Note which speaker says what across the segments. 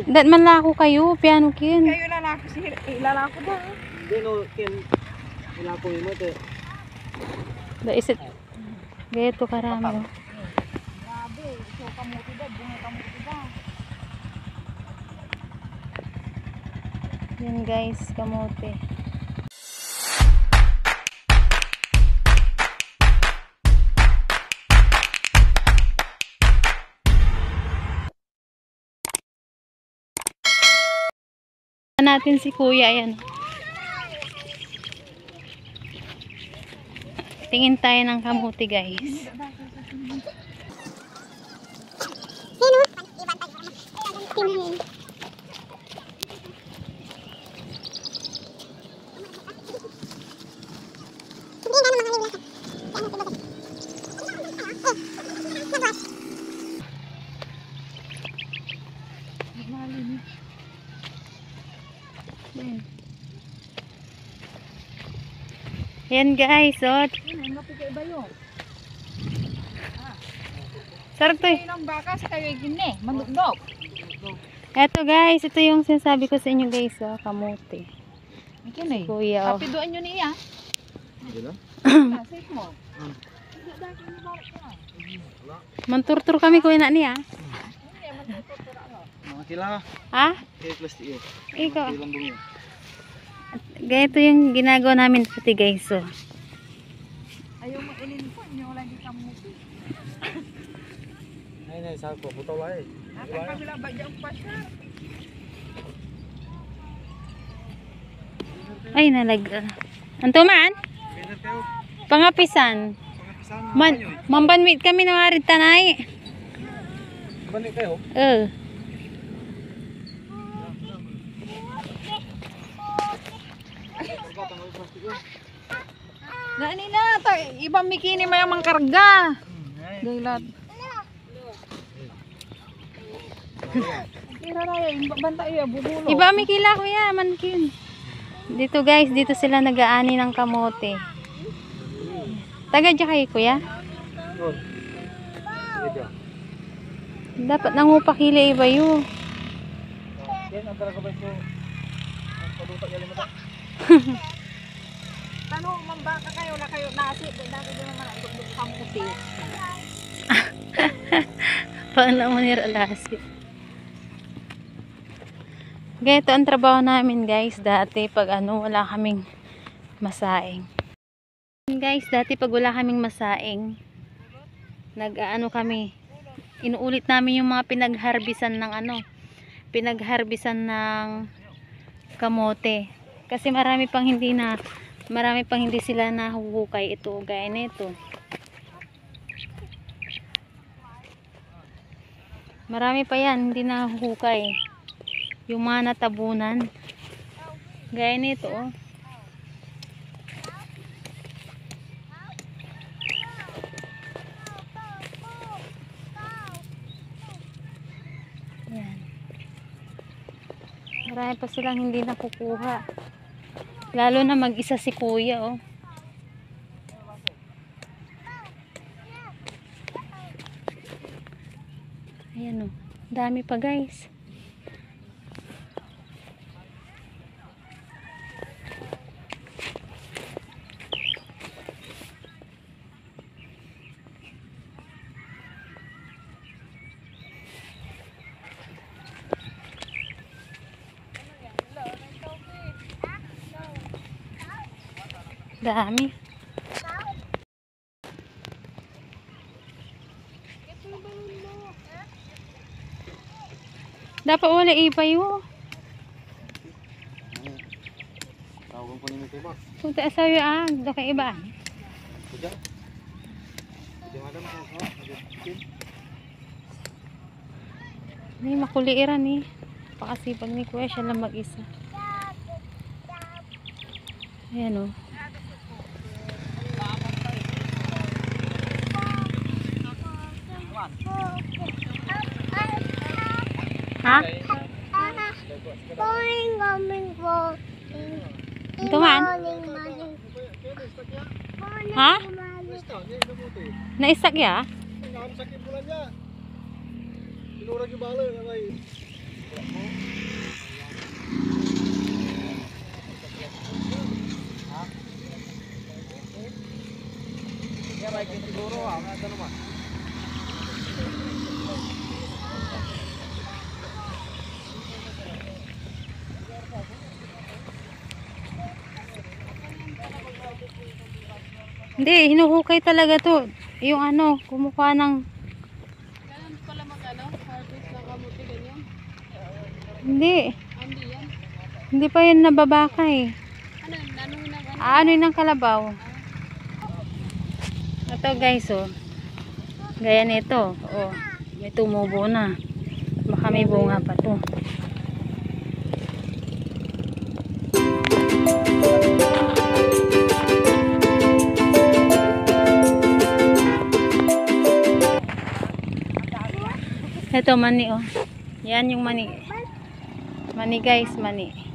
Speaker 1: Dat man lako kayo, piano kin.
Speaker 2: Kayo lalako si lalako daw.
Speaker 3: Hindi no kin ilako mo te.
Speaker 1: Da isit. Gaito karami.
Speaker 2: Grabe, so kamuti daw, bunga kamuti daw.
Speaker 1: Yan guys, kamote. Natin si kuya, ayan. Tingin tayo ng kamuti guys. Yan guys, sarap to eh.
Speaker 2: Ilang baka sa kayo gini, mandugdog.
Speaker 1: Eto guys, ito yung sinasabi ko sa inyo guys, kamote.
Speaker 2: Kini.
Speaker 1: Kuya,
Speaker 2: Tapi doon yun niya.
Speaker 3: Dila?
Speaker 2: Safe mo.
Speaker 1: manturtur kami kuya na niya.
Speaker 3: Mga kila.
Speaker 1: Ha?
Speaker 3: Plastic eh.
Speaker 1: Ikaw.
Speaker 3: Lambungin.
Speaker 1: Ganito yung ginagawa namin pati guys, so.
Speaker 2: Ayaw mo ininpon nyo lagi kamuti.
Speaker 3: Nay, sako putol ay.
Speaker 2: Akan kabila ba dyan pa siya?
Speaker 1: Ay, anto man?
Speaker 3: Bener kayo.
Speaker 1: Pangapisan.
Speaker 3: Pangapisan.
Speaker 1: Mambanwit kami na marit tanay.
Speaker 3: Balik kayo.
Speaker 2: Na nina, ibang mikini may mang karga. Gailat. Ira raya, banta iya bubulo.
Speaker 1: Iba may kila kuya, mankin. Dito guys, dito sila nag-aani ng kamote. Taga dyan kayo kuya? Dapat nangupakili iba yun.
Speaker 3: Yan ang tara ko ba ito? Palutak yan mo ta.
Speaker 2: Tanong, mambaka kayo na kayo nasi. Dati din naman ang kamuti.
Speaker 1: Paano mo niralasi? Ganito ang trabaho namin guys dati pag wala kaming masaing. Guys, dati pag wala kaming masaing, kami, inuulit namin yung mga pinagharbisan ng pinagharbisan ng kamote. Kasi marami pang hindi sila nahuhukay. Ito, gaya nito. Marami pa yan, hindi nahuhukay. Yung mga natabunan. Gaya nito, oh. Yan. Marami pa silang hindi nakukuha. Lalo na mag-isa si kuya, oh. Ayan, oh. Dami pa, guys. Dami. Dapat wala iba yun.
Speaker 3: Tawag ko ni mo tiba.
Speaker 1: Punta asayo daka iba.
Speaker 3: Kuya. Kuya madam ko.
Speaker 1: Ni makuliiran ni. Pakasipag ni kuya siya lang mag-isa. Ayan, oh. Ha? Ito man? Ha? Naisak ya?
Speaker 3: Sakit bulan niya. Tinurag yung balo,
Speaker 1: Hindi, hinuhukay talaga to. Yung ano, kumukuha ng...
Speaker 2: Kailan pala harvest ng kamuti ganyan?
Speaker 1: Hindi.
Speaker 2: Hindi yan.
Speaker 1: Hindi pa yun nababaka eh.
Speaker 2: Ano, nanong na
Speaker 1: Ano yun ng kalabaw? Ito guys, oh. Gaya nito. Oh, may tumubo na. Baka may bunga pa to. Ito mani, oh. Yan yung mani. Mani guys, mani.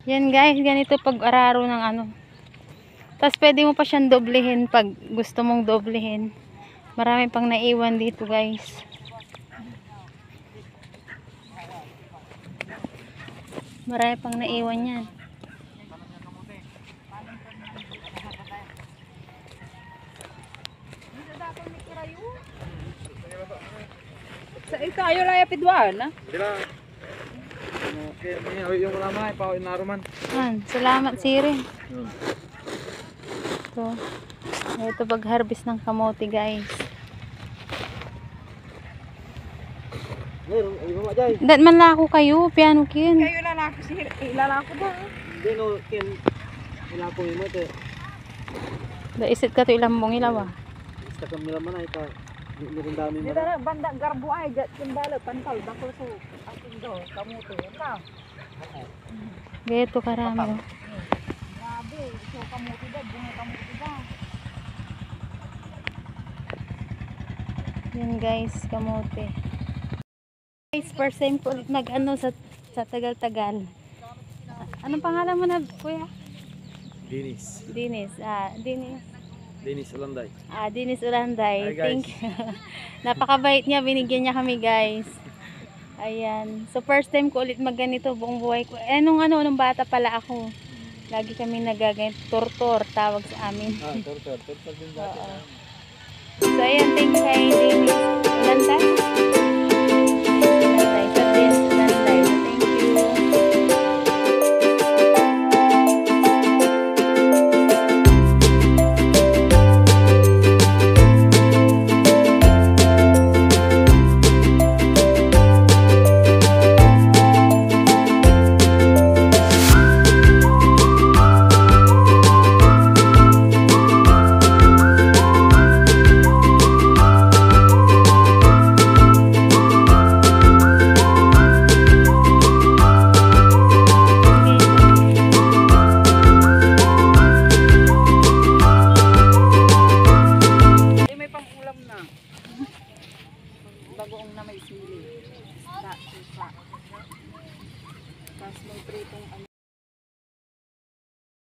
Speaker 1: Yan guys, ganito pag araro ng ano. Tapos pwede mo pa siyang doblehin pag gusto mong doblehin. Marami pang naiwan dito guys. Marami pang naiwan yan.
Speaker 2: Sa ito, ayaw lang yapidwaan, ha?
Speaker 3: Hindi lang. Yung wala man, ipawin na ruman.
Speaker 1: Salamat Siri. Ito pag-harvest ng kamote guys.
Speaker 3: Meron, iba mo dyan.
Speaker 1: Dat man lako kayo, piano kin.
Speaker 2: Kayo lalako, ilalako ba?
Speaker 3: Hindi no, kin. Ilapong imo ito.
Speaker 1: Da isit ka to ilambong ilawa.
Speaker 3: Basta kami naman ay pa. Hindi kong dami mo.
Speaker 2: Dito na, banda garbo ay, kimbala, pantal, bakol so, ating do, kamuti, ka.
Speaker 1: Gaito karami. Oh.
Speaker 2: Grabe, so kamuti ba, bunga kamuti ba?
Speaker 1: Yan guys, kamote. Guys, first time ko ulit mag-ano sa Tagal-Tagal. Anong pangalan mo na, kuya?
Speaker 3: Dinis.
Speaker 1: Dinis.
Speaker 3: Dinis Ulanday.
Speaker 1: Dinis Ulanday.
Speaker 3: Hi, guys.
Speaker 1: Thank you. Napakabait niya, binigyan niya kami guys. Ayan. So first time ko ulit magganito buong buhay ko. Nung bata pala ako. Lagi kami nagaganito. Tortor, tawag sa amin.
Speaker 3: Tortor din dati.
Speaker 1: So ayan, thank you kay Dinis Ulanday.